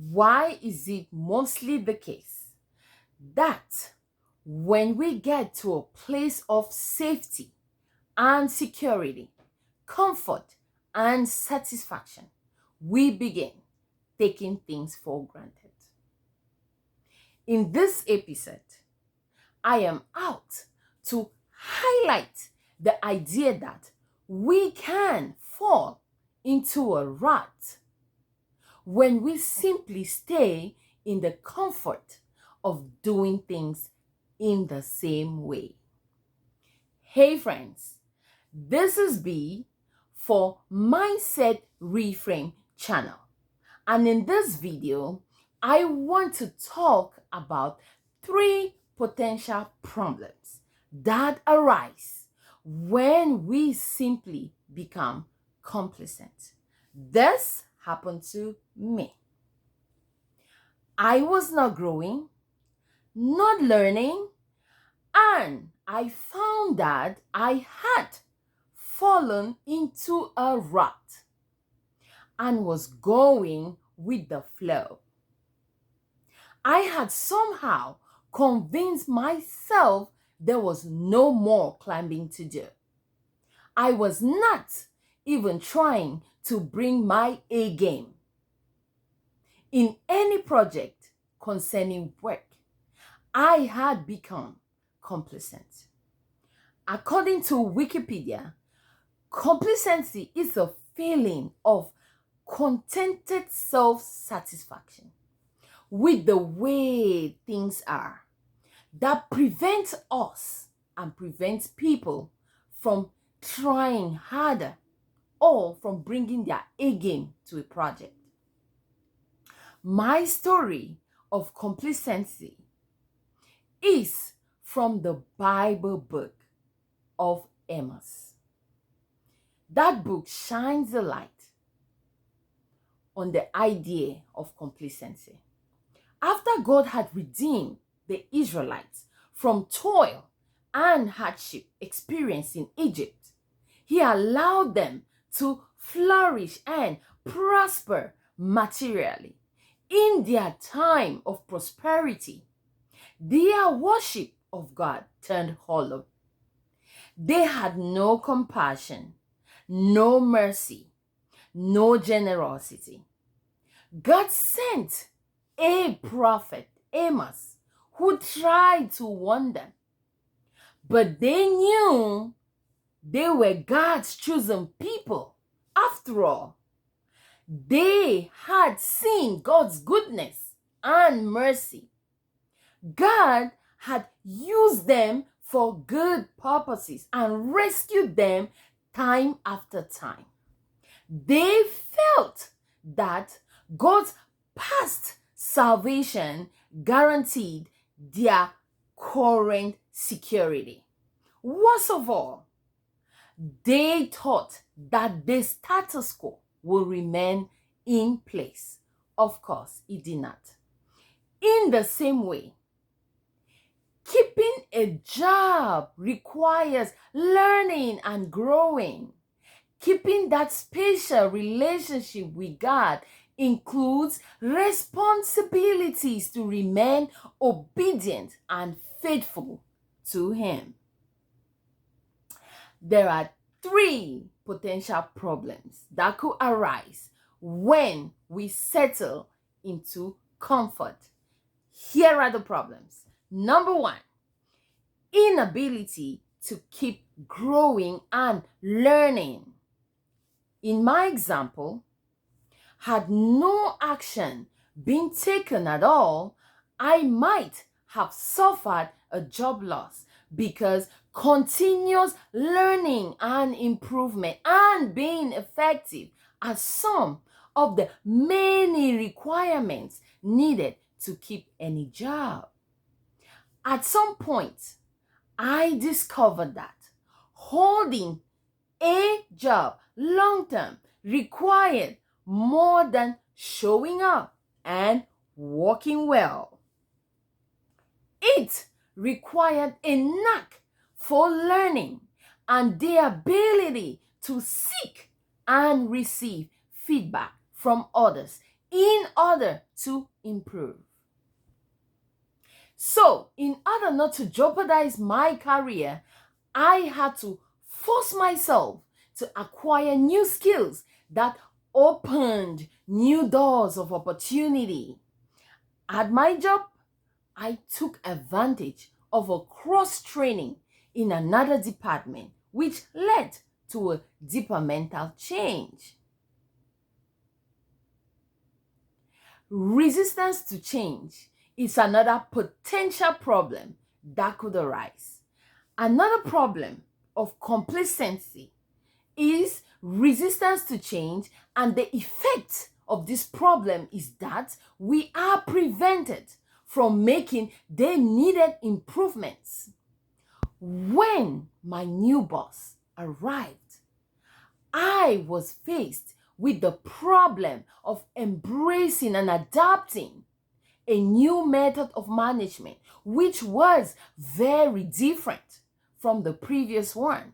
Why is it mostly the case that when we get to a place of safety and security, comfort and satisfaction, we begin taking things for granted? In this episode, I am out to highlight the idea that we can fall into a rut when we simply stay in the comfort of doing things in the same way. Hey friends, this is B for Mindset Reframe channel. And in this video, I want to talk about 3 potential problems that arise when we simply become complacent. This happened to me. I was not growing, not learning, and I found that I had fallen into a rut and was going with the flow. I had somehow convinced myself there was no more climbing to do. I was not even trying to bring my A game in any project concerning work. I had become complacent. According to Wikipedia, complacency is a feeling of contented self-satisfaction with the way things are that prevents us and prevents people from trying harder or from bringing their A game to a project. My story of complacency is from the Bible book of Amos. That book shines a light on the idea of complacency. After God had redeemed the Israelites from toil and hardship experienced in Egypt, He allowed them to flourish and prosper materially. In their time of prosperity, their worship of God turned hollow. They had no compassion, no mercy, no generosity. God sent a prophet, Amos, who tried to warn them, but they knew they were God's chosen people. After all, they had seen God's goodness and mercy. God had used them for good purposes and rescued them time after time. They felt that God's past salvation guaranteed their current security. Worst of all, they thought that the status quo will remain in place. Of course, it did not. In the same way, keeping a job requires learning and growing. Keeping that special relationship with God includes responsibilities to remain obedient and faithful to Him. There are 3 potential problems that could arise when we settle into comfort. Here are the problems. Number 1, inability to keep growing and learning. In my example, had no action been taken at all, I might have suffered a job loss because continuous learning and improvement and being effective are some of the many requirements needed to keep any job. At some point, I discovered that holding a job long-term required more than showing up and working well. It required a knack for learning and the ability to seek and receive feedback from others in order to improve. So, in order not to jeopardize my career, I had to force myself to acquire new skills that opened new doors of opportunity. At my job, I took advantage of a cross training in another department, which led to a deeper mental change. Resistance to change is another potential problem that could arise. Another problem of complacency is resistance to change, and the effect of this problem is that we are prevented from making the needed improvements. When my new boss arrived, I was faced with the problem of embracing and adapting a new method of management, which was very different from the previous one.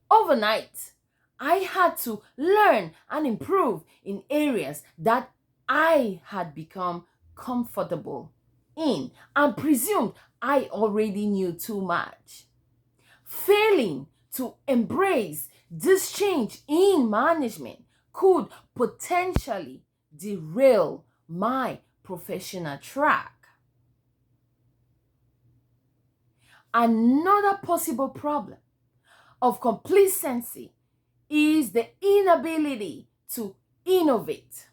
Overnight, I had to learn and improve in areas that I had become comfortable in and presumed I already knew too much. Failing to embrace this change in management could potentially derail my professional track. Another possible problem of complacency is the inability to innovate.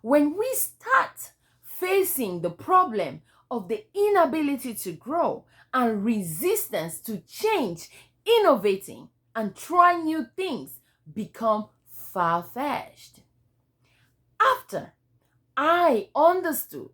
When we start facing the problem of the inability to grow and resistance to change, innovating and trying new things become far-fetched. After I understood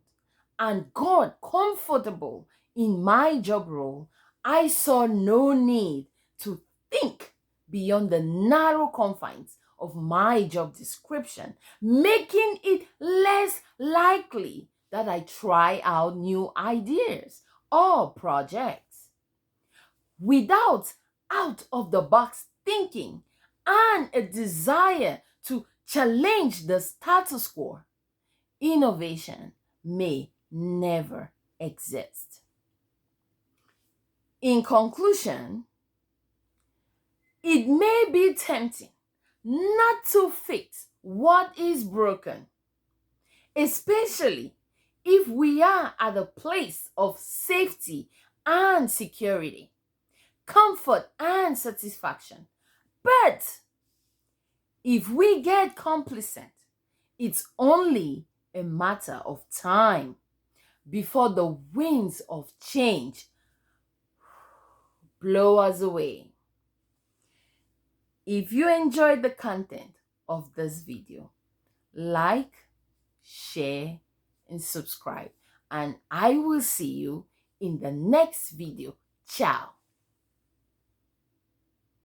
and got comfortable in my job role, I saw no need to think beyond the narrow confines of my job description, making it less likely that I try out new ideas or projects. Without out of the box thinking and a desire to challenge the status quo, innovation may never exist. In conclusion, it may be tempting not to fix what is broken, especially if we are at a place of safety and security, comfort and satisfaction. But if we get complacent, it's only a matter of time before the winds of change blow us away. If you enjoyed the content of this video, like, share, and subscribe. And I will see you in the next video. Ciao.